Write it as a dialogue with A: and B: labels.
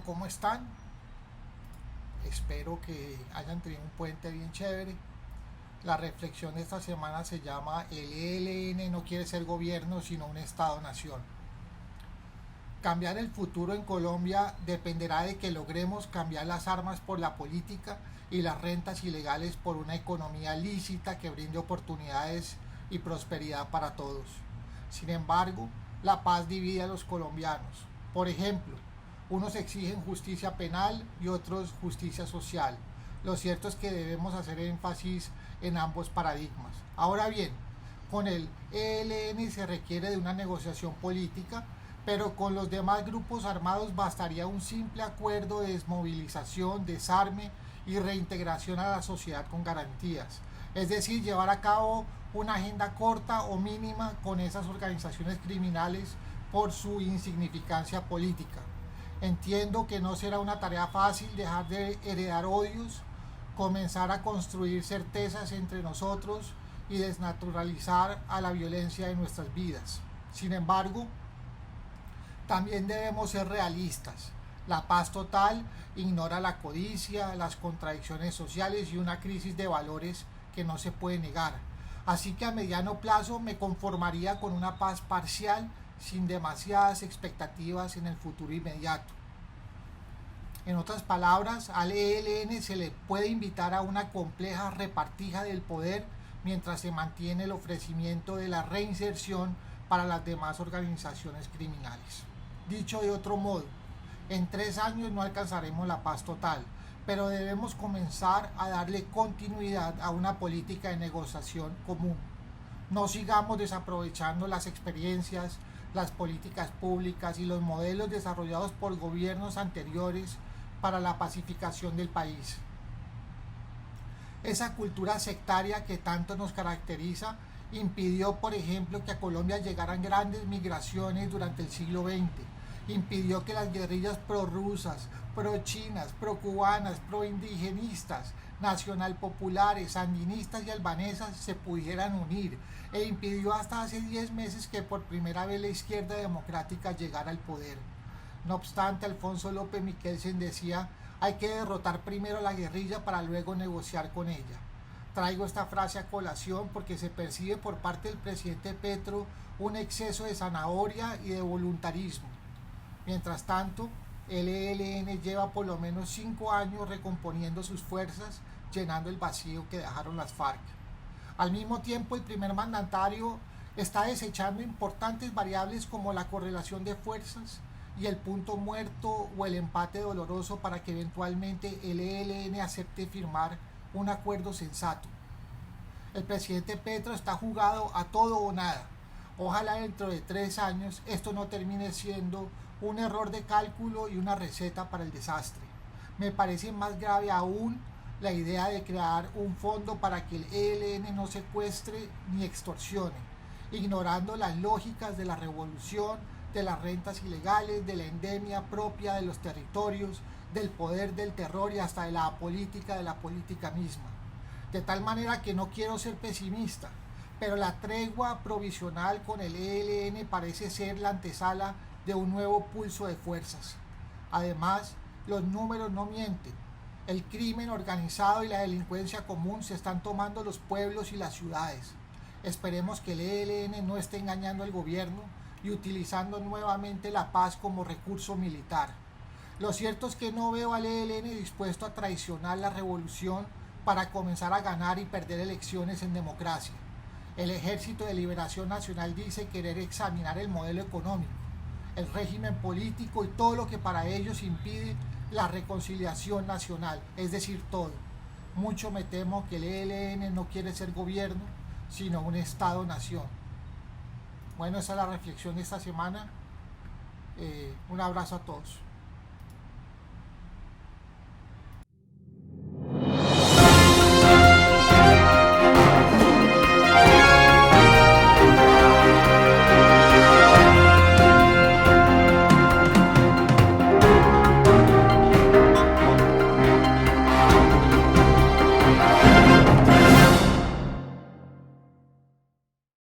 A: ¿cómo están? Espero que hayan tenido un puente bien chévere. La reflexión de esta semana se llama El ELN no quiere ser gobierno sino un Estado-nación. Cambiar el futuro en Colombia dependerá de que logremos cambiar las armas por la política y las rentas ilegales por una economía lícita que brinde oportunidades y prosperidad para todos. Sin embargo, la paz divide a los colombianos. Por ejemplo, unos exigen justicia penal y otros justicia social. Lo cierto es que debemos hacer énfasis en ambos paradigmas. Ahora bien, con el ELN se requiere de una negociación política, pero con los demás grupos armados bastaría un simple acuerdo de desmovilización, desarme y reintegración a la sociedad con garantías. Es decir, llevar a cabo una agenda corta o mínima con esas organizaciones criminales por su insignificancia política. Entiendo que no será una tarea fácil dejar de heredar odios, comenzar a construir certezas entre nosotros y desnaturalizar a la violencia de nuestras vidas. Sin embargo, también debemos ser realistas. La paz total ignora la codicia, las contradicciones sociales y una crisis de valores que no se puede negar. Así que a mediano plazo me conformaría con una paz parcial sin demasiadas expectativas en el futuro inmediato. En otras palabras, al ELN se le puede invitar a una compleja repartija del poder mientras se mantiene el ofrecimiento de la reinserción para las demás organizaciones criminales. Dicho de otro modo, en 3 años no alcanzaremos la paz total, pero debemos comenzar a darle continuidad a una política de negociación común. No sigamos desaprovechando las experiencias, las políticas públicas y los modelos desarrollados por gobiernos anteriores para la pacificación del país. Esa cultura sectaria que tanto nos caracteriza impidió, por ejemplo, que a Colombia llegaran grandes migraciones durante el siglo XX. Impidió que las guerrillas prorrusas, pro-chinas, pro-cubanas, pro-indigenistas, nacional populares, sandinistas y albanesas se pudieran unir, e impidió hasta hace 10 meses que por primera vez la izquierda democrática llegara al poder. No obstante, Alfonso López Miquelsen decía: hay que derrotar primero a la guerrilla para luego negociar con ella. Traigo esta frase a colación porque se percibe por parte del presidente Petro un exceso de zanahoria y de voluntarismo. Mientras tanto, el ELN lleva por lo menos 5 años recomponiendo sus fuerzas, llenando el vacío que dejaron las FARC. Al mismo tiempo, el primer mandatario está desechando importantes variables como la correlación de fuerzas y el punto muerto o el empate doloroso para que eventualmente el ELN acepte firmar un acuerdo sensato. El presidente Petro está jugado a todo o nada. Ojalá dentro de 3 años esto no termine siendo un error de cálculo y una receta para el desastre. Me parece más grave aún la idea de crear un fondo para que el ELN no secuestre ni extorsione, ignorando las lógicas de la revolución, de las rentas ilegales, de la endemia propia de los territorios, del poder del terror y hasta de la política misma. De tal manera que no quiero ser pesimista, pero la tregua provisional con el ELN parece ser la antesala de un nuevo pulso de fuerzas. Además, los números no mienten. El crimen organizado y la delincuencia común se están tomando los pueblos y las ciudades. Esperemos que el ELN no esté engañando al gobierno y utilizando nuevamente la paz como recurso militar. Lo cierto es que no veo al ELN dispuesto a traicionar la revolución para comenzar a ganar y perder elecciones en democracia. El Ejército de Liberación Nacional dice querer examinar el modelo económico, el régimen político y todo lo que para ellos impide la reconciliación nacional, es decir, todo. Mucho me temo que el ELN no quiere ser gobierno, sino un Estado-nación. Bueno, esa es la reflexión de esta semana. Un abrazo a todos.